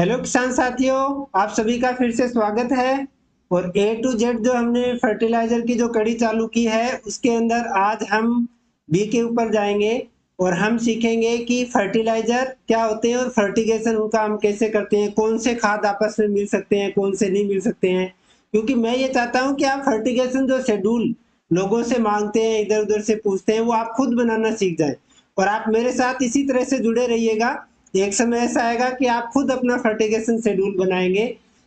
Hello किसान साथियों, आप सभी का फिर से स्वागत है। और ए टू जेड जो हमने फर्टिलाइजर की जो कड़ी चालू की है उसके अंदर आज हम बी के ऊपर जाएंगे और हम सीखेंगे कि फर्टिलाइजर क्या होते हैं और फर्टिगेशन उनका हम कैसे करते हैं, कौन से खाद आपस में मिल सकते हैं, कौन से नहीं मिल सकते हैं। क्योंकि मैं ये चाहता हूं कि आप फर्टिगेशन जो शेड्यूल लोगों से मांगते हैं, इधर उधर से पूछते हैं, वो आप खुद बनाना सीख जाए। और आप मेरे साथ इसी तरह से जुड़े रहिएगा। एक समय ऐसा आएगा कि आप खुद अपना फर्टिगेशन शेड्यूल बनाएंगे।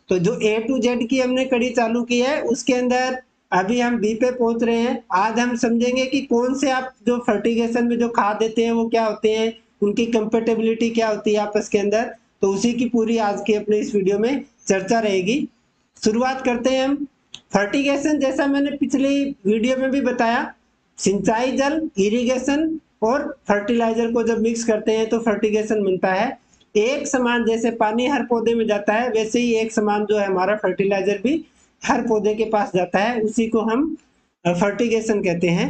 तो जो ए टू जेड की हमने कड़ी चालू की है उसके अंदर अभी हम बी पे पहुंच रहे हैं। आज हम समझेंगे कि कौन से आप जो फर्टिगेशन में जो खाद देते हैं वो क्या होते हैं, उनकी कंपेटेबिलिटी क्या होती है आपस के अंदर। तो उसी की पूरी आज के अपने इस वीडियो में चर्चा रहेगी। शुरुआत करते हैं हम। फर्टिगेशन जैसा मैंने पिछली वीडियो में भी बताया, सिंचाई जल, इरिगेशन और फर्टिलाइजर को जब मिक्स करते हैं तो फर्टिगेशन बनता है। एक समान जैसे पानी हर पौधे में जाता है वैसे ही एक समान जो है हमारा फर्टिलाइजर भी हर पौधे के पास जाता है, उसी को हम फर्टिगेशन कहते हैं।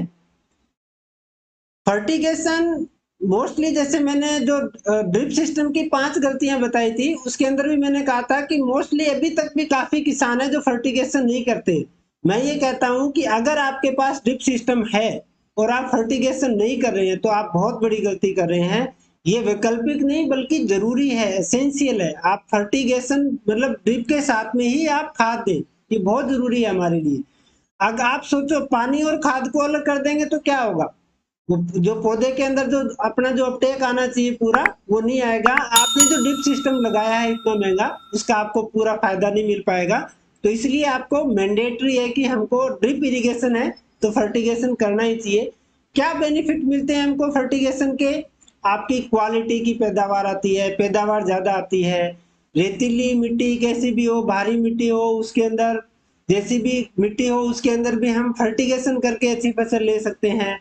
फर्टिगेशन मोस्टली जैसे मैंने जो ड्रिप सिस्टम की 5 गलतियां बताई थी उसके अंदर भी मैंने कहा था कि मोस्टली अभी तक भी काफी किसान है जो फर्टिगेशन नहीं करते। मैं ये कहता हूं कि अगर आपके पास ड्रिप सिस्टम है और आप फर्टिगेशन नहीं कर रहे हैं तो आप बहुत बड़ी गलती कर रहे हैं। ये वैकल्पिक नहीं बल्कि जरूरी है, एसेंशियल है। आप फर्टिगेशन मतलब ड्रिप के साथ में ही आप खाद दें, ये बहुत जरूरी है हमारे लिए। अगर आप सोचो पानी और खाद को अलग कर देंगे तो क्या होगा, वो जो पौधे के अंदर जो अपना जो अपटेक आना चाहिए पूरा वो नहीं आएगा। आपने जो ड्रिप सिस्टम लगाया है इतना महंगा, उसका आपको पूरा फायदा नहीं मिल पाएगा। तो इसलिए आपको मैंडेटरी है कि हमको ड्रिप इरिगेशन है तो फर्टिगेशन करना ही चाहिए। क्या बेनिफिट मिलते हैं हमको फर्टिगेशन के? आपकी क्वालिटी की पैदावार आती है, पैदावार ज्यादा आती है। रेतीली मिट्टी कैसी भी हो, भारी मिट्टी हो, उसके अंदर जैसी भी मिट्टी हो उसके अंदर भी हम फर्टिगेशन करके अच्छी फसल ले सकते हैं।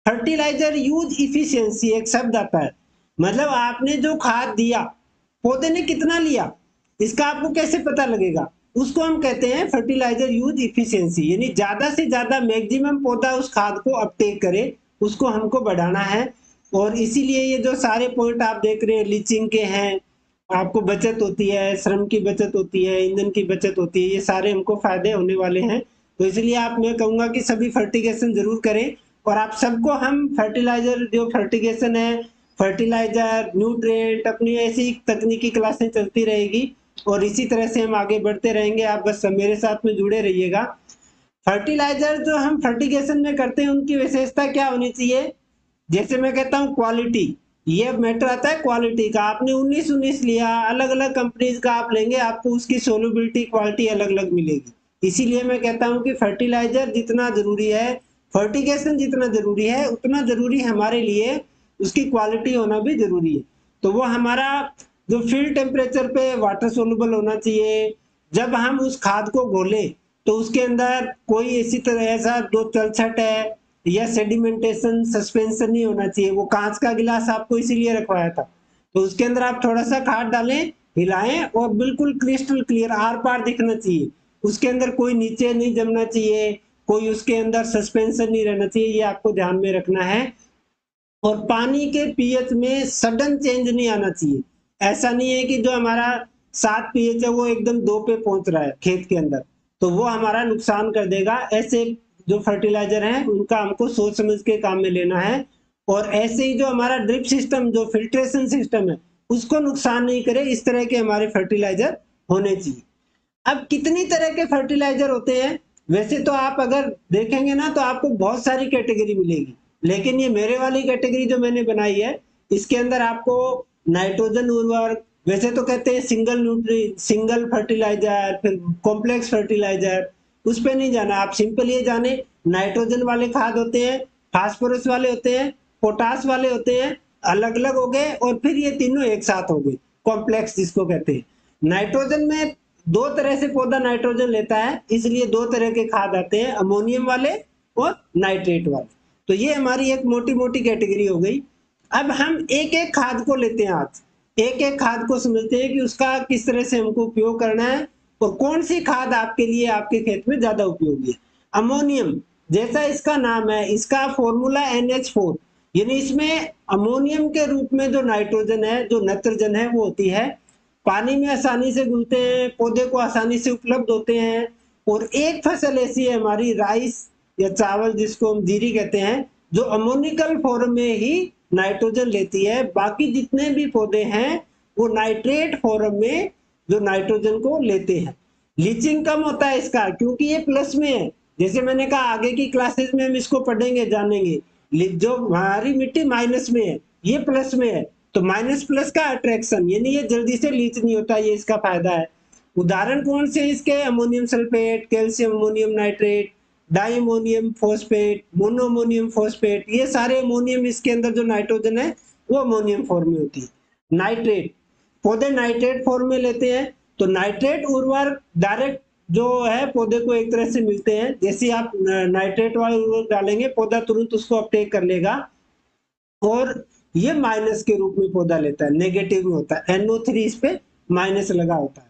फर्टिलाइजर यूज इफिशियंसी एक शब्द आता है, मतलब आपने जो खाद दिया पौधे ने कितना लिया इसका आपको कैसे पता लगेगा, उसको हम कहते हैं फर्टिलाइजर यूज इफिशियंसी। यानी ज्यादा से ज्यादा मैक्सिमम पौधा उस खाद को अपटेक करे, उसको हमको बढ़ाना है। और इसीलिए ये जो सारे पॉइंट आप देख रहे हैं लीचिंग के हैं, आपको बचत होती है, श्रम की बचत होती है, ईंधन की बचत होती है, ये सारे हमको फायदे होने वाले हैं। तो इसलिए आप मैं कहूंगा कि सभी फर्टिगेशन जरूर करें। और आप सबको हम फर्टिलाइजर जो फर्टिगेशन है, फर्टिलाइजर न्यूट्रिएंट, अपनी ऐसी तकनीकी क्लासें चलती रहेगी और इसी तरह से हम आगे बढ़ते रहेंगे। आप बस मेरे साथ में जुड़े रहिएगा। फर्टिलाइजर जो हम फर्टिगेशन में करते हैं उनकी विशेषता क्या होनी चाहिए? जैसे मैं कहता हूँ क्वालिटी, ये मैटर आता है क्वालिटी का। आपने 19 लिया, अलग अलग कंपनीज का आप लेंगे, आपको उसकी सोलबिलिटी क्वालिटी अलग अलग मिलेगी। इसीलिए मैं कहता हूँ कि फर्टिलाइजर जितना जरूरी है, फर्टिगेशन जितना जरूरी है, उतना जरूरी हमारे लिए उसकी क्वालिटी होना भी जरूरी है। तो वो हमारा जो फील्ड टेम्परेचर पे वाटर सोलुबल होना चाहिए। जब हम उस खाद को घोले तो उसके अंदर कोई ऐसी तरह ऐसा जो तलछट है या सेडिमेंटेशन सस्पेंशन नहीं होना चाहिए। वो कांच का गिलास आपको इसीलिए रखवाया था, तो उसके अंदर आप थोड़ा सा खाद डालें, हिलाएं और बिल्कुल क्रिस्टल क्लियर आर पार दिखना चाहिए। उसके अंदर कोई नीचे नहीं जमना चाहिए, कोई उसके अंदर सस्पेंशन नहीं रहना चाहिए, ये आपको ध्यान में रखना है। और पानी के पीएच में सडन चेंज नहीं आना चाहिए। ऐसा नहीं है कि जो हमारा 7 पीएच है वो एकदम 2 पे पहुंच रहा है खेत के अंदर, तो वो हमारा नुकसान कर देगा। ऐसे जो फर्टिलाइजर है उनका हमको सोच समझ के काम में लेना है। और ऐसे ही जो हमारा ड्रिप सिस्टम जो फिल्ट्रेशन सिस्टम है उसको नुकसान नहीं करे, इस तरह के हमारे फर्टिलाइजर होने चाहिए। अब कितनी तरह के फर्टिलाइजर होते हैं? वैसे तो आप अगर देखेंगे ना तो आपको बहुत सारी कैटेगरी मिलेगी, लेकिन ये मेरे वाली कैटेगरी जो मैंने बनाई है इसके अंदर आपको नाइट्रोजन उर्वरक, वैसे तो कहते हैं सिंगल फर्टिलाइजर, फिर कॉम्प्लेक्स फर्टिलाइजर, उस पे नहीं जाना। आप सिंपल ये जाने नाइट्रोजन वाले खाद होते हैं, फास्फोरस वाले होते हैं, पोटास वाले होते हैं, अलग अलग हो गए। और फिर ये तीनों एक साथ हो गए कॉम्प्लेक्स जिसको कहते हैं। नाइट्रोजन में 2 तरह से पौधा नाइट्रोजन लेता है, इसलिए 2 तरह के खाद आते हैं, अमोनियम वाले और नाइट्रेट वाले। तो ये हमारी एक मोटी मोटी कैटेगरी हो गई। अब हम एक एक खाद को लेते हैं, आज एक एक खाद को समझते हैं कि उसका किस तरह से हमको उपयोग करना है और कौन सी खाद आपके लिए आपके खेत में ज्यादा उपयोगी है। अमोनियम, जैसा इसका नाम है, इसका फॉर्मूला NH4, यानी इसमें अमोनियम के रूप में जो नाइट्रोजन है, जो नत्रजन है वो होती है पानी में आसानी से घुलते हैं, पौधे को आसानी से उपलब्ध होते हैं। और एक फसल ऐसी है हमारी राइस या चावल जिसको हम जीरी कहते हैं, जो अमोनिकल फॉर्म में ही नाइट्रोजन लेती है। बाकी जितने भी पौधे हैं वो नाइट्रेट फॉर्म में जो नाइट्रोजन को लेते हैं। लीचिंग कम होता है इसका, क्योंकि ये प्लस में है। जैसे मैंने कहा आगे की क्लासेस में हम इसको पढ़ेंगे, जानेंगे। जो हमारी मिट्टी माइनस में है, ये प्लस में है, तो माइनस प्लस का अट्रैक्शन, यानी ये जल्दी से लीच नहीं होता, ये इसका फायदा है। उदाहरण कौन से इसके? Ammonium sulphate, calcium ammonium nitrate, di ammonium phosphate, mono ammonium phosphate, ये सारे अमोनियम इसके अंदर जो नाइट्रोजन है वो अमोनियम फॉर्म में होती है। नाइट्रेट, पौधे नाइट्रेट फॉर्म में लेते हैं। तो नाइट्रेट उर्वरक डायरेक्ट जो है पौधे को एक तरह से मिलते हैं। जैसे आप नाइट्रेट वाले उर्वरक डालेंगे, पौधा तुरंत उसको अपटेक कर लेगा, और ये माइनस के रूप में पौधा लेता है, नेगेटिव में होता है। NO3 इस पे माइनस लगा होता है।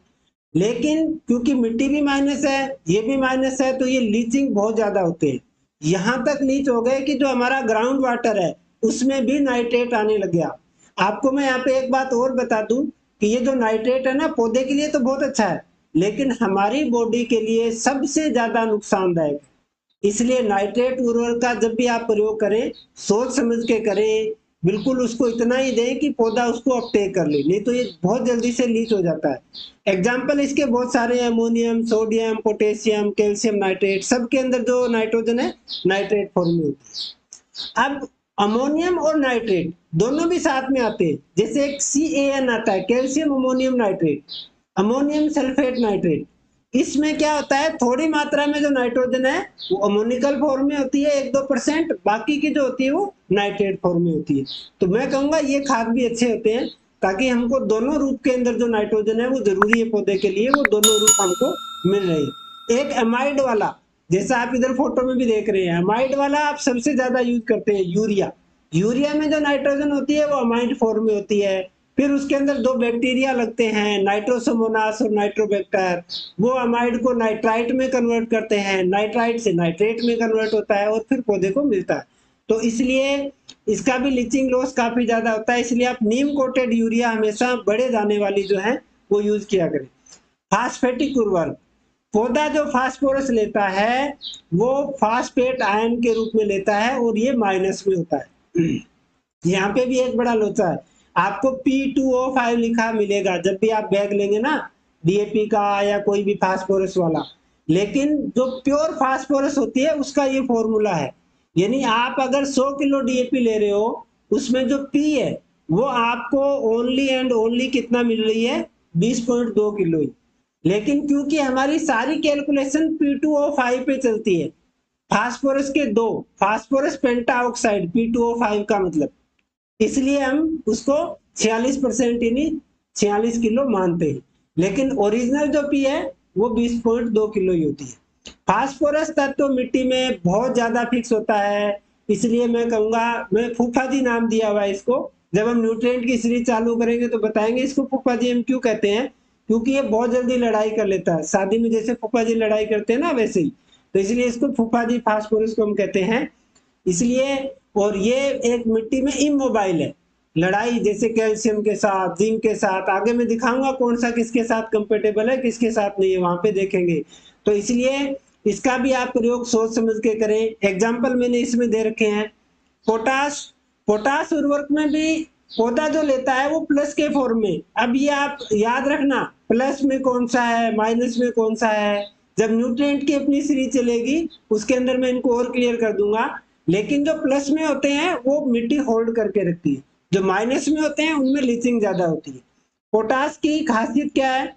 लेकिन क्योंकि मिट्टी भी माइनस है, ये भी माइनस है, तो ये लीचिंग बहुत ज्यादा होते हैं। यहां तक लीच हो गए कि जो हमारा ग्राउंड वाटर है उसमें भी नाइट्रेट आने लग गया। आपको मैं यहाँ पे एक बात और बता दूं कि ये जो नाइट्रेट है ना, पौधे के लिए तो बहुत अच्छा है, लेकिन हमारी बॉडी के लिए सबसे ज्यादा नुकसानदायक है। इसलिए नाइट्रेट उर्वरक का जब भी आप प्रयोग करें, सोच समझ के करें। बिल्कुल उसको इतना ही दें कि पौधा उसको अपटेक कर ले, नहीं तो ये बहुत जल्दी से लीच हो जाता है। एग्जाम्पल इसके बहुत सारे हैं, ammonium, sodium, potassium, calcium nitrate, सबके अंदर जो नाइट्रोजन है नाइट्रेट फॉर्म में होती है। अब अमोनियम और नाइट्रेट दोनों भी साथ में आते हैं। जैसे एक CAN आता है, calcium ammonium nitrate, ammonium sulphate nitrate. इसमें क्या होता है, थोड़ी मात्रा में जो नाइट्रोजन है वो अमोनिकल फॉर्म में होती है 1-2%, बाकी की जो होती है वो नाइट्रेट फॉर्म में होती है। तो मैं कहूंगा ये खाद भी अच्छे होते हैं, ताकि हमको दोनों रूप के अंदर जो नाइट्रोजन है वो जरूरी है पौधे के लिए, वो दोनों रूप हमको मिल रहे हैं। एक एमाइड वाला, जैसा आप इधर फोटो में भी देख रहे हैं, अमाइड वाला आप सबसे ज्यादा यूज करते हैं, यूरिया। यूरिया में जो नाइट्रोजन होती है वो अमाइड फॉर्म में होती है। फिर उसके अंदर 2 बैक्टीरिया लगते हैं, नाइट्रोसोमोनास और नाइट्रोबैक्टर। वो अमाइड को नाइट्राइट में कन्वर्ट करते हैं, नाइट्राइट से नाइट्रेट में कन्वर्ट होता है, और फिर पौधे को मिलता है। तो इसलिए इसका भी लीचिंग लॉस काफी ज्यादा होता है। इसलिए आप नीम कोटेड यूरिया हमेशा बड़े दाने वाली जो है वो यूज किया करें। फास्फेटिक उर्वरक, पौधा जो फास्फोरस लेता है वो फास्फेट आयन के रूप में लेता है, और ये माइनस में होता है। यहाँ पे भी एक बड़ा लोचा है, आपको P2O5 लिखा मिलेगा जब भी आप बैग लेंगे ना, DAP का या कोई भी फास्फोरस वाला। लेकिन जो प्योर फास्फोरस होती है उसका ये फॉर्मूला है। यानी आप अगर 100 किलो DAP ले रहे हो, उसमें जो P है वो आपको ओनली एंड ओनली कितना मिल रही है, 20.2 किलो ही। लेकिन क्योंकि हमारी सारी कैलकुलेशन P2O5 पे चलती है, फास्फोरस के 2, फास्फोरस पेंटा ऑक्साइड, P2O5 का मतलब, इसलिए हम उसको 46% यानी 46 किलो मानते हैं। लेकिन ओरिजिनल जो पी है वो 20.2 किलो ही होती है। फास्फोरस तत्व मिट्टी में बहुत ज्यादा फिक्स होता है, इसलिए मैं कहूंगा, मैं फूफा जी नाम दिया हुआ है इसको। जब हम न्यूट्रिएंट की सीरीज चालू करेंगे तो बताएंगे इसको फूफा जी हम क्यों कहते हैं, क्योंकि ये बहुत जल्दी लड़ाई कर लेता है। शादी में जैसे फूफा जी लड़ाई करते हैं ना, वैसे ही, तो इसलिए इसको फूफा जी फास्फोरस को हम कहते हैं। इसलिए, और ये एक मिट्टी में इमोबाइल है, लड़ाई जैसे कैल्शियम के साथ, जिंक के साथ, आगे मैं दिखाऊंगा कौन सा किसके साथ कंपेटेबल है, किसके साथ नहीं है, वहां पे देखेंगे। तो इसलिए इसका भी आप प्रयोग सोच समझ के करें। एग्जाम्पल मैंने इसमें दे रखे हैं। पोटाश, पोटाश उर्वरक में भी पौधा जो लेता है वो प्लस के फॉर्म में। अब ये आप याद रखना, प्लस में कौन सा है, माइनस में कौन सा है। जब न्यूट्रिएंट की अपनी सीरीज चलेगी उसके अंदर मैं इनको और क्लियर कर दूंगा। लेकिन जो प्लस में होते हैं वो मिट्टी होल्ड करके रखती है, जो माइनस में होते हैं उनमें लीचिंग ज्यादा होती है। पोटाश की खासियत क्या है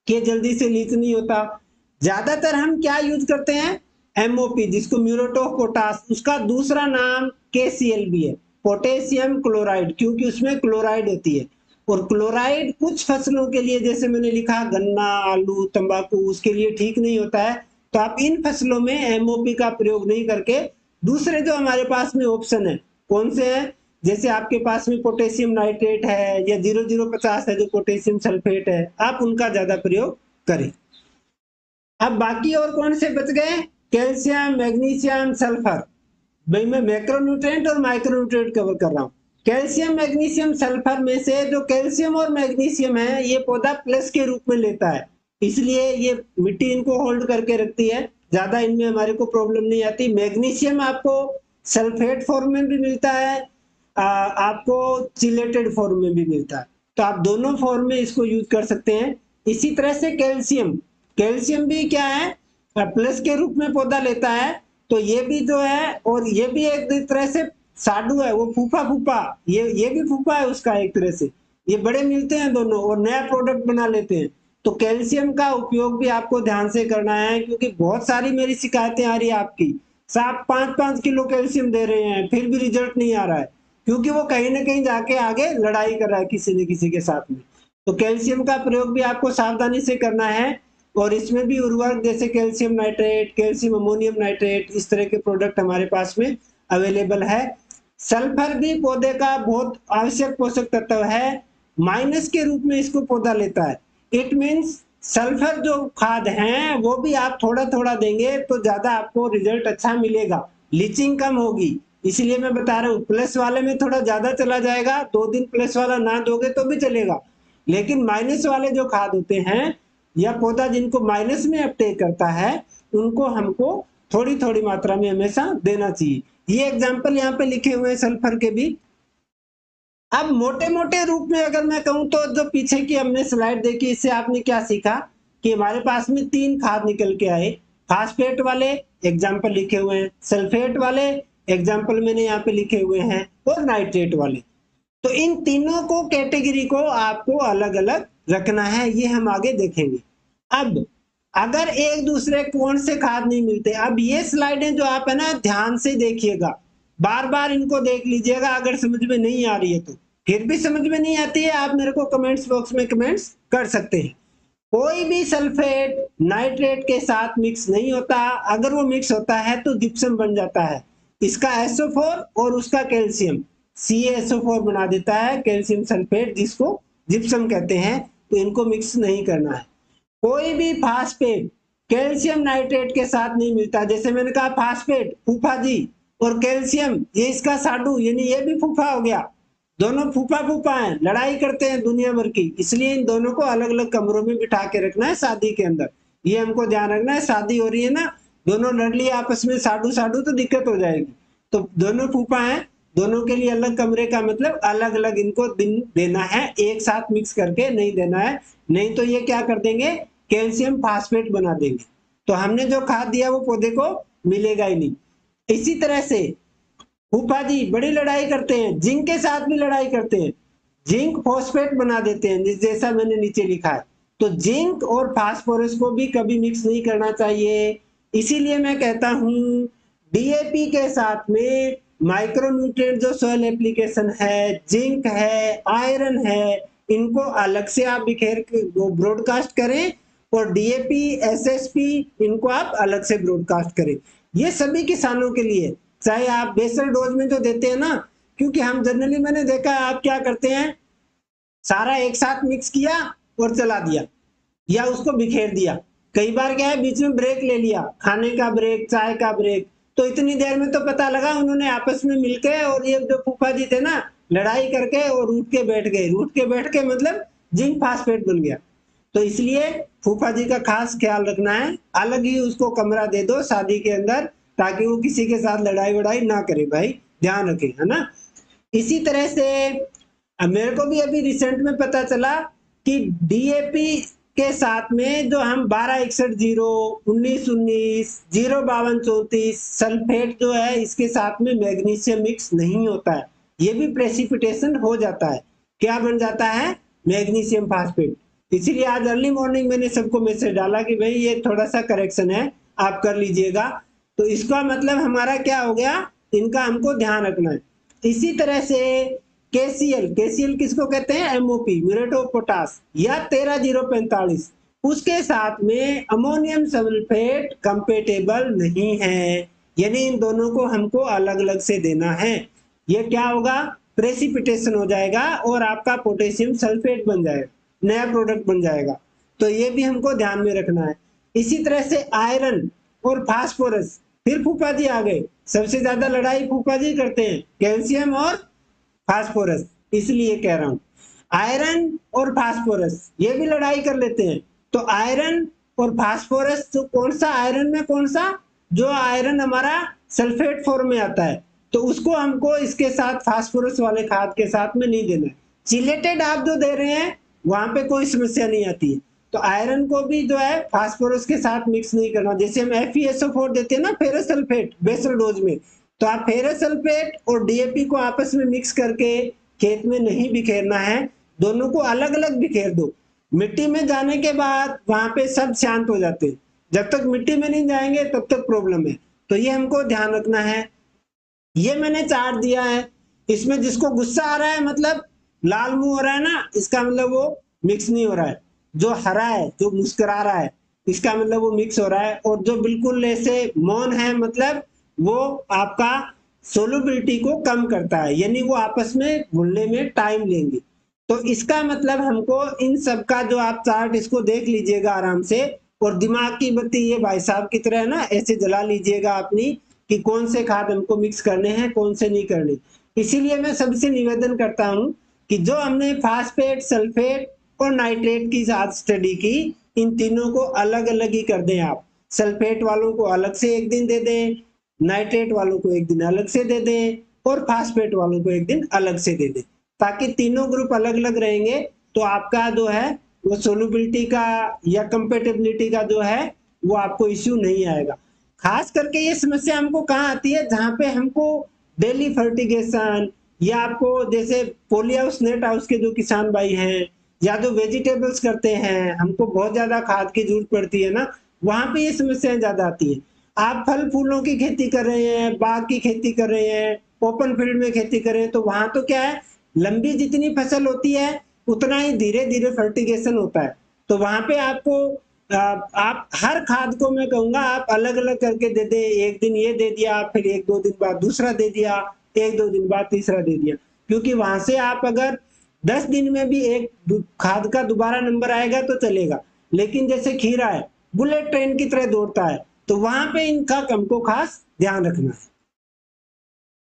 कि जल्दी से लीच नहीं होता। ज्यादातर हम क्या यूज करते हैं, MOP, जिसको म्यूरेट ऑफ पोटाश, उसका दूसरा नाम KCl भी है, पोटेशियम क्लोराइड, क्योंकि उसमें क्लोराइड होती है। और क्लोराइड कुछ फसलों के लिए, जैसे मैंने लिखा गन्ना, आलू, तंबाकू, उसके लिए ठीक नहीं होता है। तो आप इन फसलों में MOP का प्रयोग नहीं करके दूसरे जो हमारे पास में ऑप्शन है, कौन से हैं, जैसे आपके पास में पोटेशियम नाइट्रेट है या 0050 है जो पोटेशियम सल्फेट है, आप उनका ज्यादा प्रयोग करें। अब बाकी और कौन से बच गए, कैल्शियम, मैग्नीशियम, सल्फर। भाई मैं मैक्रोन्यूट्रिएंट और माइक्रोन्यूट्रिएंट कवर कर रहा हूं। कैल्शियम मैग्नीशियम सल्फर में से जो कैल्शियम और मैग्नीशियम है ये पौधा प्लस के रूप में लेता है, इसलिए ये मिट्टी इनको होल्ड करके रखती है, ज्यादा इनमें हमारे को प्रॉब्लम नहीं आती। मैग्नीशियम आपको सल्फेट फॉर्म में भी मिलता है, आपको चिलेटेड फॉर्म में भी मिलता है, तो आप दोनों फॉर्म में इसको यूज कर सकते हैं। इसी तरह से कैल्शियम, कैल्शियम भी क्या है, प्लस के रूप में पौधा लेता है, तो ये भी जो है, और ये भी एक तरह से साडू है, वो फूफा फूफा, ये भी फूफा है उसका एक तरह से, ये बड़े मिलते हैं दोनों और नया प्रोडक्ट बना लेते हैं। तो कैल्शियम का उपयोग भी आपको ध्यान से करना है, क्योंकि बहुत सारी मेरी शिकायतें आ रही है आपकी, साहब 5-5 किलो कैल्शियम दे रहे हैं फिर भी रिजल्ट नहीं आ रहा है, क्योंकि वो कहीं ना कहीं जाके आगे लड़ाई कर रहा है किसी न किसी के साथ में। तो कैल्शियम का प्रयोग भी आपको सावधानी से करना है, और इसमें भी उर्वरक जैसे calcium nitrate, calcium ammonium nitrate, इस तरह के प्रोडक्ट हमारे पास में अवेलेबल है। सल्फर भी पौधे का बहुत आवश्यक पोषक तत्व है, माइनस के रूप में इसको पौधा लेता है। इट मीन्स सल्फर जो खाद है वो भी आप थोड़ा थोड़ा देंगे तो ज्यादा आपको रिजल्ट अच्छा मिलेगा, लीचिंग कम होगी, इसलिए मैं बता रहा हूँ। प्लस वाले में थोड़ा ज्यादा चला जाएगा, 2 दिन प्लस वाला ना दोगे तो भी चलेगा, लेकिन माइनस वाले जो खाद होते हैं या पौधा जिनको माइनस में अपटेक करता है, उनको हमको थोड़ी थोड़ी मात्रा में हमेशा देना चाहिए। ये एग्जाम्पल यहाँ पे लिखे हुए हैं सल्फर के भी। अब मोटे मोटे रूप में अगर मैं कहूं तो जो पीछे की हमने स्लाइड देखी, इससे आपने क्या सीखा कि हमारे पास में 3 खाद निकल के आए, फास्फेट वाले एग्जाम्पल लिखे हुए हैं, सल्फेट वाले एग्जाम्पल मैंने यहाँ पे लिखे हुए हैं, और नाइट्रेट वाले। तो इन तीनों को कैटेगरी को आपको अलग अलग रखना है, ये हम आगे देखेंगे। अब अगर एक दूसरे कौन से खाद नहीं मिलते, अब ये स्लाइडें जो आप है ना ध्यान से देखिएगा, बार बार इनको देख लीजिएगा, अगर समझ में नहीं आ रही है तो, फिर भी समझ में नहीं आती है आप मेरे को कमेंट्स बॉक्स में कमेंट्स कर सकते हैं। कोई भी सल्फेट नाइट्रेट के साथ मिक्स नहीं होता, अगर वो मिक्स होता है तो जिप्सम बन जाता है, इसका SO4 और उसका कैल्शियम CaSO4 बना देता है, कैल्शियम सल्फेट, जिसको जिप्सम कहते हैं, तो इनको मिक्स नहीं करना है। कोई भी फास्फेट कैल्शियम नाइट्रेट के साथ नहीं मिलता, जैसे मैंने कहा फास्फेट फूफा जी और कैल्शियम ये इसका साडू, यानी ये भी फूफा हो गया, दोनों फूफा फूफा हैं, लड़ाई करते हैं दुनिया भर की, इसलिए इन दोनों को अलग अलग कमरों में बिठा के रखना है शादी के अंदर, ये हमको ध्यान रखना है। शादी हो रही है ना, दोनों लड़ लिए आपस में साडू साडू तो दिक्कत हो जाएगी, तो दोनों फूफा हैं, दोनों के लिए अलग कमरे का मतलब अलग अलग इनको दिन देना है, एक साथ मिक्स करके नहीं देना है, नहीं तो ये क्या कर देंगे, कैल्शियम फास्फेट बना देंगे, तो हमने जो खाद दिया वो पौधे को मिलेगा ही नहीं। इसी तरह से फूफा जी बड़ी लड़ाई करते हैं, जिंक के साथ भी लड़ाई करते हैं, जिंक फॉस्फेट बना देते हैं, जैसा मैंने नीचे लिखा है। तो जिंक और फास्फोरस को भी कभी मिक्स नहीं करना चाहिए, इसीलिए मैं कहता हूं DAP के साथ में माइक्रोन्यूट्रिएंट जो सॉइल एप्लीकेशन है, जिंक है, आयरन है, इनको अलग से आप बिखेर ब्रॉडकास्ट करें, और DAP SSP इनको आप अलग से ब्रॉडकास्ट करें। ये सभी किसानों के लिए, चाहे आप बेसल डोज में जो देते हैं ना, क्योंकि हम जनरली मैंने देखा है आप क्या करते हैं, सारा एक साथ मिक्स किया और चला दिया, या उसको बिखेर दिया। कई बार क्या है, बीच में ब्रेक ले लिया, खाने का ब्रेक, चाय का ब्रेक, तो इतनी देर में तो पता लगा उन्होंने आपस में मिलके, और ये जो फूफा जी थे ना, लड़ाई करके और उठ के बैठ गए, उठ के बैठ के मतलब जिंक फास्फेट बन गया। तो इसलिए फूफा जी का खास ख्याल रखना है, अलग ही उसको कमरा दे दो शादी के अंदर, ताकि वो किसी के साथ लड़ाई वड़ाई ना करे, भाई ध्यान रखें, है ना। इसी तरह से मेरे को भी अभी रिसेंट में पता चला कि DAP के साथ में जो हम 1261-0, 1919, 05234 सल्फेट जो है, इसके साथ में मैग्नीशियम मिक्स नहीं होता है, ये भी प्रेसिपिटेशन हो जाता है, क्या बन जाता है, मैग्नीशियम फास्फेट। इसीलिए आज अर्ली मॉर्निंग मैंने सबको मैसेज डाला कि भाई ये थोड़ा सा करेक्शन है, आप कर लीजिएगा, तो इसका मतलब हमारा क्या हो गया, इनका हमको ध्यान रखना है। इसी तरह से KCl किसको कहते हैं, MOP म्यूरेट ऑफ पोटास, या 13045, उसके साथ में अमोनियम सल्फेट कंपेटेबल नहीं है, यानी इन दोनों को हमको अलग अलग से देना है। ये क्या होगा, प्रेसिपिटेशन हो जाएगा और आपका पोटेशियम सल्फेट बन जाएगा, नया प्रोडक्ट बन जाएगा, तो ये भी हमको ध्यान में रखना है। इसी तरह से आयरन और फास्फोरस, फिर फूफा जी आ गए, सबसे ज्यादा लड़ाई फूफा जी करते हैं, कैल्शियम और फास्फोरस, इसलिए कह रहा हूं। आयरन और फास्फोरस ये भी लड़ाई कर लेते हैं। तो आयरन और फास्फोरस, तो कौन सा आयरन में कौन सा, जो आयरन हमारा सल्फेट फॉर्म में आता है, तो उसको हमको इसके साथ फास्फोरस वाले खाद के साथ में नहीं देना है। चिलेटेड आप जो दे रहे हैं वहां पे कोई समस्या नहीं आती है। तो आयरन को भी जो है फास्फोरस के साथ मिक्स नहीं करना। जैसे हम FeSO4 देते हैं ना फेरस सल्फेट बेसल डोज में, तो आप फेरस सल्फेट और DAP को आपस में मिक्स करके खेत में नहीं बिखेरना है, दोनों को अलग अलग बिखेर दो। मिट्टी में जाने के बाद वहां पे सब शांत हो जाते हैं, जब तक मिट्टी में नहीं जाएंगे तब तक प्रॉब्लम है। तो ये हमको ध्यान रखना है। ये मैंने चार्ट दिया है, इसमें जिसको गुस्सा आ रहा है मतलब लाल मुंह हो रहा है ना, इसका मतलब वो मिक्स नहीं हो रहा है। जो हरा है, जो मुस्कुरा रहा है, इसका मतलब वो मिक्स हो रहा है। और जो बिल्कुल ऐसे मौन है मतलब वो आपका सोलुबिलिटी को कम करता है, यानी वो आपस में घुलने में टाइम लेंगे। तो इसका मतलब हमको इन सब का जो आप चार्ट इसको देख लीजिएगा आराम से, और दिमाग की बत्ती ये भाई साहब की तरह है ना ऐसे जला लीजिएगा अपनी, कि कौन से खाद हमको मिक्स करने हैं कौन से नहीं करने। इसीलिए मैं सबसे निवेदन करता हूं कि जो हमने फास्फेट, सल्फेट और नाइट्रेट की साथ स्टडी की, इन तीनों को अलग अलग ही कर दें आप। सल्फेट वालों को अलग से एक दिन दे दें, नाइट्रेट वालों को एक दिन अलग से दे दें, और फास्फेट वालों को एक दिन अलग से दे दें, ताकि तीनों ग्रुप अलग अलग रहेंगे। तो आपका जो है वो सोलुबिलिटी का या कंपेटेबिलिटी का जो है वो आपको इश्यू नहीं आएगा। खास करके ये समस्या हमको कहाँ आती है, जहां पे हमको डेली फर्टिगेशन, या आपको जैसे पोली हाउस, नेट हाउस के जो किसान भाई हैं, या जो वेजिटेबल्स करते हैं, हमको बहुत ज्यादा खाद की जरूरत पड़ती है ना, वहां पे ये समस्याएं ज्यादा आती है। आप फल फूलों की खेती कर रहे हैं, बाग की खेती कर रहे हैं, ओपन फील्ड में खेती कर रहे हैं, तो वहां तो क्या है, लंबी जितनी फसल होती है उतना ही धीरे धीरे फर्टिगेशन होता है। तो वहां पे आपको आप हर खाद को मैं कहूंगा आप अलग अलग करके दे दे। एक दिन ये दे दिया, फिर एक दो दिन बाद दूसरा दे दिया, एक दो दिन बाद तीसरा दे दिया। क्योंकि वहां से आप अगर 10 दिन में भी एक खाद का दोबारा नंबर आएगा तो चलेगा, लेकिन जैसे खीरा है बुलेट ट्रेन की तरह दौड़ता है, तो वहां पे इनका हमको खास ध्यान रखना है।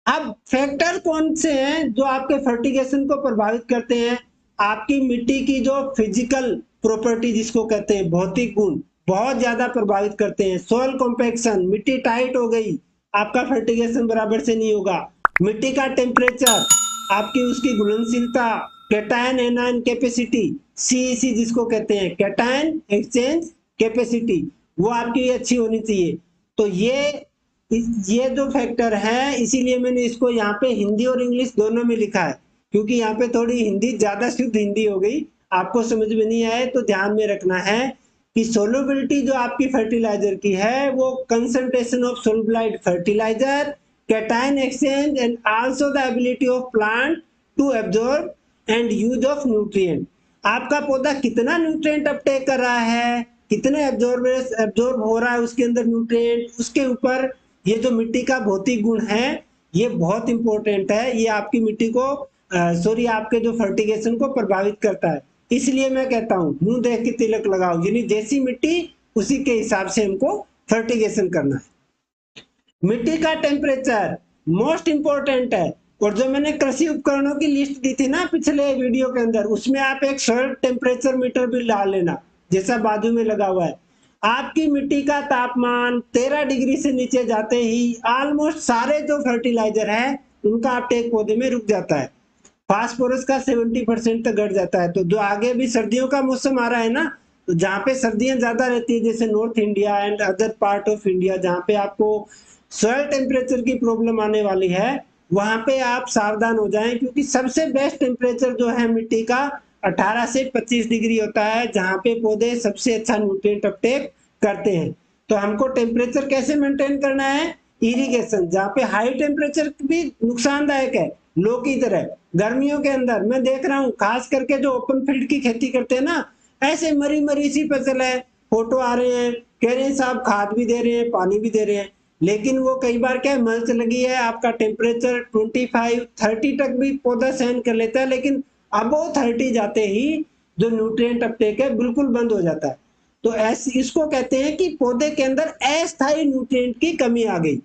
अब फैक्टर कौन से हैं जो आपके फर्टिगेशन को प्रभावित करते हैं? आपकी मिट्टी की जो फिजिकल प्रॉपर्टी जिसको कहते हैं भौतिक गुण, बहुत ज्यादा प्रभावित करते हैं। सॉइल कॉम्पैक्शन, मिट्टी टाइट हो गई, आपका फर्टिगेशन बराबर से नहीं होगा। मिट्टी का टेम्परेचर, आपकी उसकी घुलनशीलता, कैटायन एनायन कैपेसिटी, CEC जिसको कहते हैं कैटायन एक्सचेंज कैपेसिटी, वो आपकी अच्छी होनी चाहिए। तो ये जो फैक्टर है, इसीलिए मैंने इसको यहाँ पे हिंदी और इंग्लिश दोनों में लिखा है, क्योंकि यहाँ पे थोड़ी हिंदी ज्यादा शुद्ध हिंदी हो गई, आपको समझ में नहीं आए तो ध्यान में रखना है कि सोलुबिलिटी जो आपकी फर्टिलाइजर की है वो concentration of solubilised fertiliser, cation exchange and also the ability of plant to absorb and use of nutrient. आपका पौधा कितना न्यूट्रिएंट अपटेक कर रहा है, कितने एब्जॉर्ब हो रहा है उसके अंदर न्यूट्रिएंट, उसके ऊपर ये जो मिट्टी का भौतिक गुण है ये बहुत इंपॉर्टेंट है। ये आपकी मिट्टी को सॉरी आपके जो फर्टिगेशन को प्रभावित करता है। इसलिए मैं कहता हूँ मुंह देख के तिलक लगाओ, यानी जैसी मिट्टी उसी के हिसाब से हमको फर्टिगेशन करना है। मिट्टी का टेम्परेचर मोस्ट इंपॉर्टेंट है। और जो मैंने कृषि उपकरणों की लिस्ट दी थी ना पिछले वीडियो के अंदर, उसमें आप एक सॉइल टेम्परेचर मीटर भी डाल लेना, जैसा बाजू में लगा हुआ है। आपकी मिट्टी का तापमान 13 डिग्री से नीचे जाते ही ऑलमोस्ट सारे जो फर्टिलाइजर है उनका अपटेक पौधे में रुक जाता है। फास्फोरस का 70% तक घट जाता है। तो जो आगे भी सर्दियों का मौसम आ रहा है ना, तो जहाँ पे सर्दियां ज्यादा रहती है जैसे north India and other part of India, जहाँ पे आपको सॉइल टेम्परेचर की प्रॉब्लम आने वाली है, वहां पे आप सावधान हो जाएं, क्योंकि सबसे बेस्ट टेम्परेचर जो है मिट्टी का 18 से 25 डिग्री होता है, जहां पे पौधे सबसे अच्छा न्यूट्रिएंट अपटेक करते हैं। तो हमको टेम्परेचर कैसे मेंटेन करना है? इरिगेशन, जहाँ पे हाई टेम्परेचर भी नुकसानदायक है, लो की तरह। गर्मियों के अंदर मैं देख रहा हूँ खास करके जो ओपन फील्ड की खेती करते हैं ना, ऐसे मरी मरी सी फसल है, फोटो आ रहे हैं, कह रहे हैं साहब खाद भी दे रहे हैं पानी भी दे रहे हैं, लेकिन वो कई बार क्या मल्च लगी है, आपका टेम्परेचर 25-30 तक भी पौधा सहन कर लेता है, लेकिन अब वो 30 जाते ही जो न्यूट्रिएंट अपटेक है बिल्कुल बंद हो जाता है। तो ऐसे इसको कहते हैं कि पौधे के अंदर अस्थायी न्यूट्रिएंट की कमी आ गई।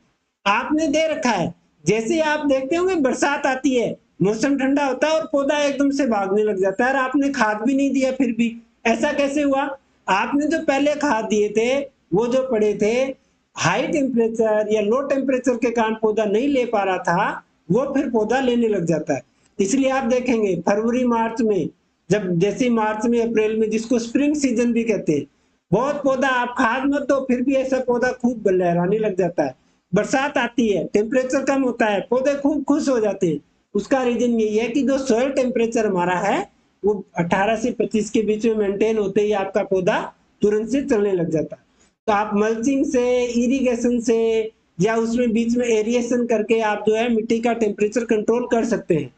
आपने दे रखा है, जैसे आप देखते होंगे बरसात आती है मौसम ठंडा होता है और पौधा एकदम से भागने लग जाता है और आपने खाद भी नहीं दिया फिर भी। ऐसा कैसे हुआ? आपने जो पहले खाद दिए थे वो जो पड़े थे, हाई टेम्परेचर या लो टेम्परेचर के कारण पौधा नहीं ले पा रहा था, वो फिर पौधा लेने लग जाता है। इसलिए आप देखेंगे फरवरी मार्च में, जब जैसे मार्च में अप्रैल में, जिसको स्प्रिंग सीजन भी कहते हैं, बहुत पौधा आप खाद मत दो फिर भी ऐसा पौधा खूब लहराने लग जाता है। बरसात आती है, टेम्परेचर कम होता है, पौधे खूब खुश हो जाते हैं। उसका रीजन यही है कि जो सॉइल टेम्परेचर हमारा है वो 18 से 25 के बीच में मेंटेन होते ही आपका पौधा तुरंत से चलने लग जाता है। तो आप मल्चिंग से, इरिगेशन से या उसमें बीच में एरिएशन करके आप जो है मिट्टी का टेम्परेचर कंट्रोल कर सकते हैं।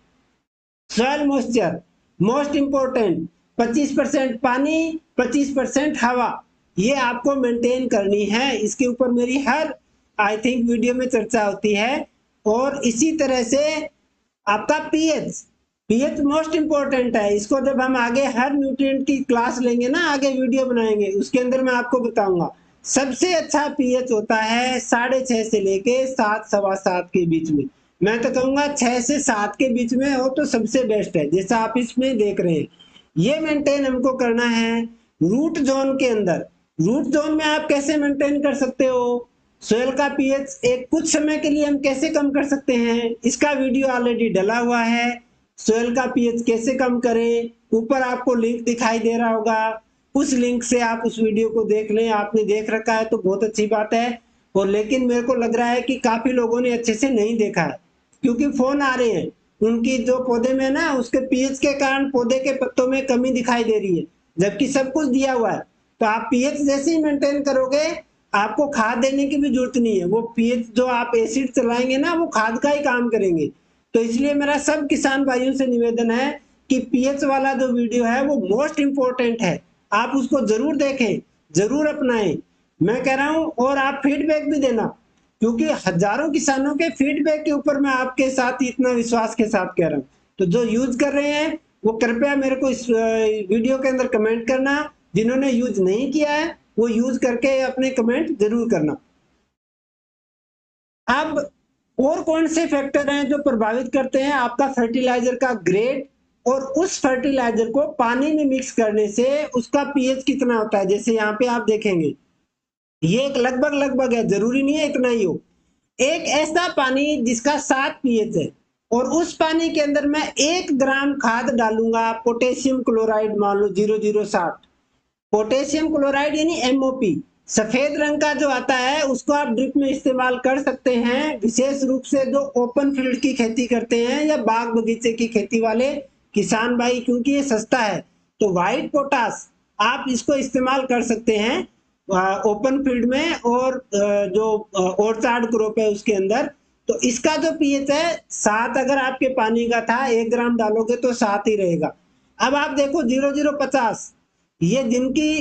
सॉइल मॉइस्चर मोस्ट इंपोर्टेंट, 25% पानी 25% हवा, ये आपको मेंटेन करनी है। इसके ऊपर मेरी हर आई थिंक वीडियो में चर्चा होती है। और इसी तरह से आपका पीएच, पीएच मोस्ट इंपोर्टेंट है। इसको जब हम आगे हर न्यूट्रिएंट की क्लास लेंगे ना, आगे वीडियो बनाएंगे, उसके अंदर मैं आपको बताऊंगा। सबसे अच्छा पीएच होता है 6.5 से लेके 7, सवा 7 के बीच में। मैं तो कहूंगा 6 से 7 के बीच में हो तो सबसे बेस्ट है, जैसा आप इसमें देख रहे हैं। ये मेंटेन हमको करना है रूट जोन के अंदर। रूट जोन में आप कैसे मेंटेन कर सकते हो? सोयल का पीएच एक कुछ समय के लिए हम कैसे कम कर सकते हैं, इसका वीडियो ऑलरेडी डला हुआ है। सोयल का पीएच कैसे कम करें, ऊपर आपको लिंक दिखाई दे रहा होगा, उस लिंक से आप उस वीडियो को देख लें। आपने देख रखा है तो बहुत अच्छी बात है। और लेकिन मेरे को लग रहा है कि काफी लोगों ने अच्छे से नहीं देखा है, क्योंकि फोन आ रहे हैं उनकी जो पौधे में ना, उसके पीएच के कारण पौधे के पत्तों में कमी दिखाई दे रही है, जबकि सब कुछ दिया हुआ है। तो आप पीएच जैसे ही मेंटेन करोगे, आपको खाद देने की भी जरूरत नहीं है। वो पीएच जो आप एसिड चलाएंगे ना, वो खाद का ही काम करेंगे। तो इसलिए मेरा सब किसान भाइयों से निवेदन है कि पीएच वाला जो वीडियो है वो मोस्ट इंपोर्टेंट है, आप उसको जरूर देखें, जरूर अपनाएं। मैं कह रहा हूं, और आप फीडबैक भी देना, क्योंकि हजारों किसानों के फीडबैक के ऊपर मैं आपके साथ इतना विश्वास के साथ कह रहा हूं। तो जो यूज कर रहे हैं वो कृपया मेरे को इस वीडियो के अंदर कमेंट करना। जिन्होंने यूज नहीं किया है वो यूज करके अपने कमेंट जरूर करना। अब और कौन से फैक्टर हैं जो प्रभावित करते हैं आपका फर्टिलाइजर का ग्रेड, और उस फर्टिलाइजर को पानी में मिक्स करने से उसका पीएच कितना होता है? जैसे यहाँ पे आप देखेंगे, ये एक लगभग लगभग है, जरूरी नहीं है इतना ही हो। एक ऐसा पानी जिसका 7 पीएच है, और उस पानी के अंदर मैं 1 ग्राम खाद डालूंगा, पोटेशियम क्लोराइड मान लो 0060। पोटेशियम क्लोराइड यानी एमओपी, सफेद रंग का जो आता है, उसको आप ड्रिप में इस्तेमाल कर सकते हैं, विशेष रूप से जो ओपन फील्ड की खेती करते हैं या बाग बगीचे की खेती वाले किसान भाई, क्योंकि ये सस्ता है। तो व्हाइट पोटास आप इसको इस्तेमाल कर सकते हैं ओपन फील्ड में, और जो ऑर्चार्ड क्रॉप है उसके अंदर। तो इसका जो पीएच है 7, अगर आपके पानी का था 1 ग्राम डालोगे तो 7 ही रहेगा। अब आप देखो 0050, ये जिनकी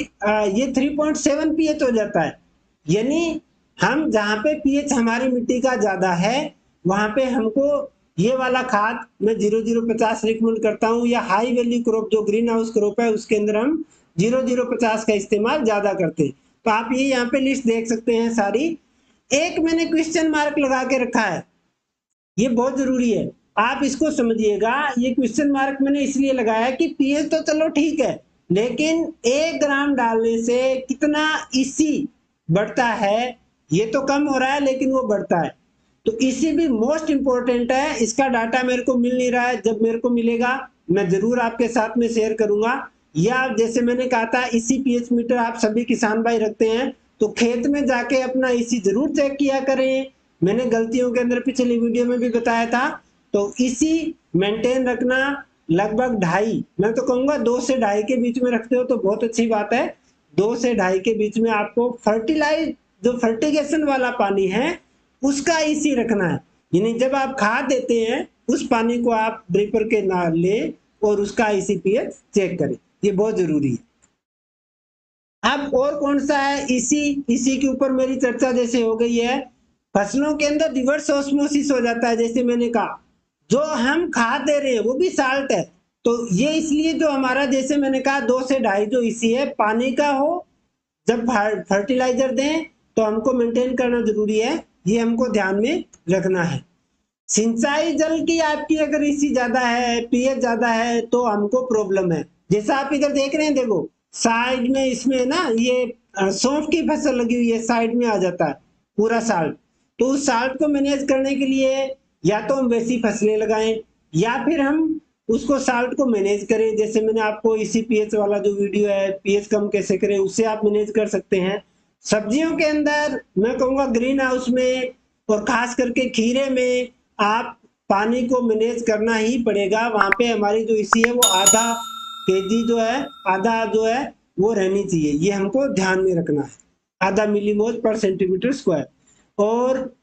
ये 3.7 पीएच हो जाता है। यानी हम जहां पे पीएच हमारी मिट्टी का ज्यादा है, वहां पे हमको ये वाला खाद मैं 0050 रिकमेंड करता हूं, या हाई वैल्यू क्रॉप जो ग्रीन हाउस क्रॉप है उसके अंदर हम 0050 का इस्तेमाल ज्यादा करते हैं। तो आप ये यहाँ पे लिस्ट देख सकते हैं सारी। एक मैंने क्वेश्चन मार्क लगा के रखा है, ये बहुत जरूरी है, आप इसको समझिएगा। ये क्वेश्चन मार्क मैंने इसलिए लगाया कि पीएच तो चलो ठीक है, लेकिन 1 ग्राम डालने से कितना इसी बढ़ता है? ये तो कम हो रहा है लेकिन वो बढ़ता है। तो इसी भी मोस्ट इंपोर्टेंट है। इसका डाटा मेरे को मिल नहीं रहा है, जब मेरे को मिलेगा मैं जरूर आपके साथ में शेयर करूंगा। या जैसे मैंने कहा था, इसी पीएच मीटर आप सभी किसान भाई रखते हैं तो खेत में जाके अपना इसी जरूर चेक किया करें। मैंने गलतियों के अंदर पिछली वीडियो में भी बताया था। तो इसी मेंटेन रखना, लगभग 2.5, मैं तो कहूंगा 2 से 2.5 के बीच में रखते हो तो बहुत अच्छी बात है। 2 से 2.5 के बीच में आपको फर्टिलाइज, जो फर्टिगेशन वाला पानी है उसका इसी रखना है। यानी जब आप खाद देते हैं उस पानी को आप ड्रिपर के ना ले और उसका इसी पीएच चेक करें, ये बहुत जरूरी है। अब और कौन सा है? इसी के ऊपर मेरी चर्चा जैसे हो गई है, फसलों के अंदर रिवर्स ऑस्मोसिस हो जाता है। जैसे मैंने कहा, जो हम खाद दे रहे हैं वो भी साल्ट है। तो ये इसलिए जो हमारा, जैसे मैंने कहा 2 से 2.5 जो इसी है पानी का हो, जब फर्टिलाइजर दें तो हमको मेंटेन करना जरूरी है, ये हमको ध्यान में रखना है। सिंचाई जल की आपकी अगर इसी ज्यादा है, पीएच ज्यादा है, तो हमको प्रॉब्लम है। जैसा आप इधर देख रहे हैं, देखो साइड में इसमें ना ये सौंफ की फसल लगी हुई है, साइड में आ जाता है पूरा साल्ट। तो उस साल्ट को मैनेज करने के लिए या तो हम वैसी फसलें लगाएं, या फिर हम उसको साल्ट को मैनेज करें। जैसे मैंने आपको इसी पीएच वाला जो वीडियो है, पीएच कम कैसे करें, उससे आप मैनेज कर सकते हैं। सब्जियों के अंदर मैं कहूंगा ग्रीन हाउस में और खास करके खीरे में आप पानी को मैनेज करना ही पड़ेगा। वहां पे हमारी जो इसी है वो आधा केजी जो है, आधा जो है वो रहनी चाहिए, ये हमको ध्यान में रखना है, आधा मिलीमोल पर सेंटीमीटर स्क्वायर। और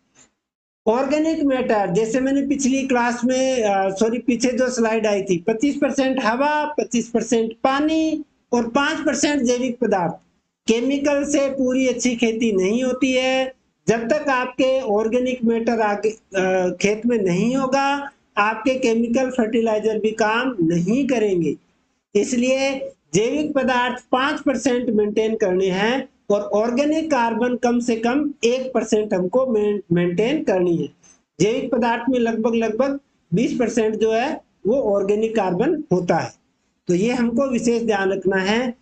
ऑर्गेनिक मैटर, जैसे मैंने पिछली क्लास में सॉरी पीछे जो स्लाइड आई थी, 25% हवा, 25% पानी और 5% जैविक पदार्थ। केमिकल से पूरी अच्छी खेती नहीं होती है। जब तक आपके ऑर्गेनिक मैटर आगे खेत में नहीं होगा, आपके केमिकल फर्टिलाइजर भी काम नहीं करेंगे। इसलिए जैविक पदार्थ 5% मेंटेन करने हैं और ऑर्गेनिक कार्बन कम से कम 1% हमको मेंटेन करनी है। जैविक पदार्थ में लगभग लगभग 20% जो है वो ऑर्गेनिक कार्बन होता है। तो ये हमको विशेष ध्यान रखना है।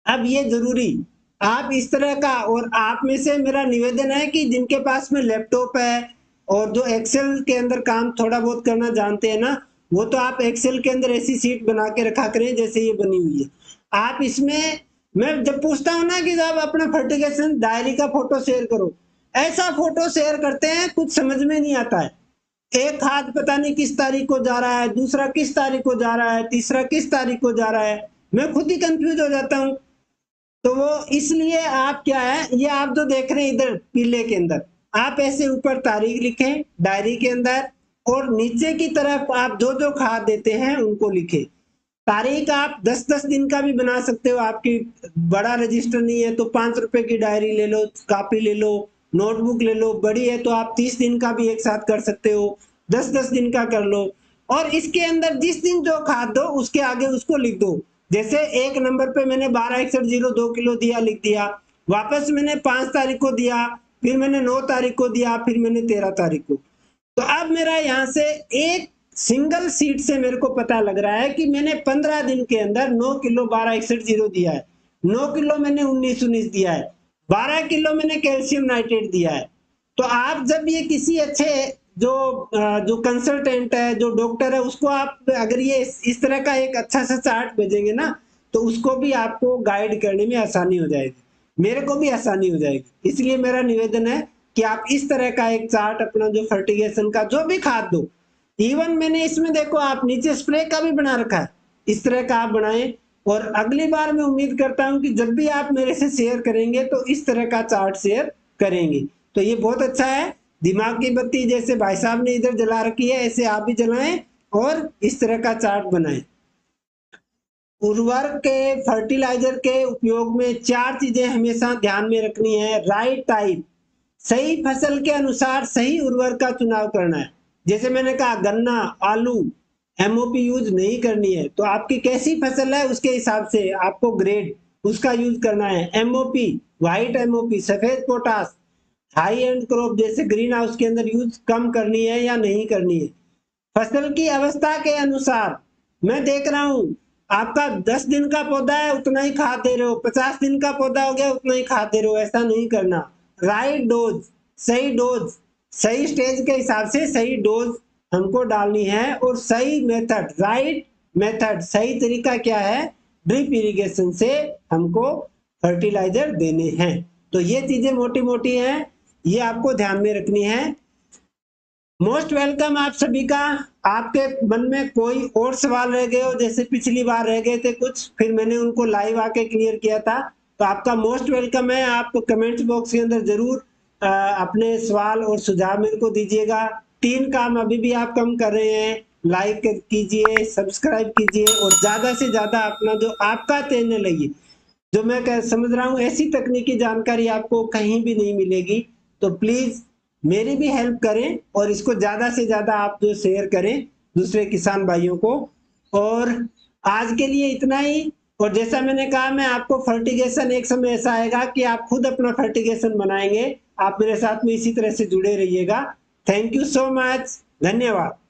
अब ये जरूरी आप इस तरह का, और आप में से मेरा निवेदन है कि जिनके पास में लैपटॉप है और जो एक्सेल के अंदर काम थोड़ा बहुत करना जानते हैं ना, वो तो आप एक्सेल के अंदर ऐसी सीट बना के रखा करें जैसे ये बनी हुई है। आप इसमें, मैं जब पूछता हूं ना कि साहब अपना फर्टिगेशन डायरी का फोटो शेयर करो, ऐसा फोटो शेयर करते हैं कुछ समझ में नहीं आता है। एक हाथ पता नहीं किस तारीख को जा रहा है, दूसरा किस तारीख को जा रहा है, तीसरा किस तारीख को जा रहा है, मैं खुद ही कंफ्यूज हो जाता हूँ। तो वो इसलिए आप क्या है, ये आप जो देख रहे हैं इधर पीले के अंदर, आप ऐसे ऊपर तारीख लिखें डायरी के अंदर, और नीचे की तरफ आप जो जो खाद देते हैं उनको लिखें। तारीख आप 10-10 दिन का भी बना सकते हो, आपकी बड़ा रजिस्टर नहीं है तो 5 रुपए की डायरी ले लो, कॉपी ले लो, नोटबुक ले लो। बड़ी है तो आप 30 दिन का भी एक साथ कर सकते हो, 10-10 दिन का कर लो। और इसके अंदर जिस दिन जो खाद दो उसके आगे उसको लिख दो। जैसे 1 नंबर पे मैंने 126102 2 किलो दिया, लिख दिया। वापस मैंने 5 तारीख को दिया, फिर मैंने 9 तारीख को दिया, फिर मैंने 13 तारीख को। तो अब मेरा यहाँ से एक सिंगल सीट से मेरे को पता लग रहा है कि मैंने 15 दिन के अंदर 9 किलो 1261 दिया है, 9 किलो मैंने 1919 दिया है, 12 किलो मैंने कैल्शियम नाइट्रेट दिया है। तो आप जब ये किसी अच्छे जो जो कंसल्टेंट है, जो डॉक्टर है, उसको आप अगर ये इस तरह का एक अच्छा सा चार्ट भेजेंगे ना, तो उसको भी आपको गाइड करने में आसानी हो जाएगी, मेरे को भी आसानी हो जाएगी। इसलिए मेरा निवेदन है कि आप इस तरह का एक चार्ट अपना जो फर्टिगेशन का जो भी खाद दो, इवन मैंने इसमें देखो आप नीचे स्प्रे का भी बना रखा है, इस तरह का आप बनाएं। और अगली बार मैं उम्मीद करता हूं कि जब भी आप मेरे से शेयर करेंगे तो इस तरह का चार्ट शेयर करेंगे। तो ये बहुत अच्छा है। दिमाग की बत्ती जैसे भाई साहब ने इधर जला रखी है, ऐसे आप भी जलाएं और इस तरह का चार्ट बनाएं। उर्वरक के, फर्टिलाइजर के उपयोग में 4 चीजें हमेशा ध्यान में रखनी है। राइट टाइप, सही फसल के अनुसार सही उर्वरक का चुनाव करना है। जैसे मैंने कहा गन्ना, आलू, एमओपी यूज नहीं करनी है, तो आपकी कैसी फसल है उसके हिसाब से आपको ग्रेड उसका यूज करना है। एमओपी, व्हाइट एमओपी, सफेद पोटास, हाई एंड क्रॉप जैसे ग्रीन हाउस के अंदर यूज कम करनी है या नहीं करनी है। फसल की अवस्था के अनुसार, मैं देख रहा हूं आपका 10 दिन का पौधा है उतना ही खाद दे रहे हो, 50 दिन का पौधा हो गया उतना ही खाद दे रहे हो, ऐसा नहीं करना। राइट डोज, सही डोज, सही स्टेज के हिसाब से सही डोज हमको डालनी है। और सही मेथड, राइट मेथड, सही तरीका क्या है, ड्रिप इरिगेशन से हमको फर्टिलाइजर देने हैं। तो ये चीजें मोटी मोटी हैं, ये आपको ध्यान में रखनी है। मोस्ट वेलकम आप सभी का। आपके मन में कोई और सवाल रह गए हो, जैसे पिछली बार रह गए थे कुछ, फिर मैंने उनको लाइव आके क्लियर किया था, तो आपका मोस्ट वेलकम है। आप कमेंट्स बॉक्स के अंदर जरूर अपने सवाल और सुझाव मेरे को दीजिएगा। 3 काम अभी भी आप कम कर रहे हैं, लाइक कीजिए, सब्सक्राइब कीजिए और ज्यादा से ज्यादा अपना जो आपका चैनल है, जो मैं समझ रहा हूँ ऐसी तकनीकी जानकारी आपको कहीं भी नहीं मिलेगी, तो प्लीज मेरी भी हेल्प करें और इसको ज्यादा से ज्यादा आप जो शेयर करें दूसरे किसान भाइयों को। और आज के लिए इतना ही। और जैसा मैंने कहा, मैं आपको फर्टिगेशन एक समय ऐसा आएगा कि आप खुद अपना फर्टिगेशन बनाएंगे। आप मेरे साथ में इसी तरह से जुड़े रहिएगा। Thank you so much. धन्यवाद।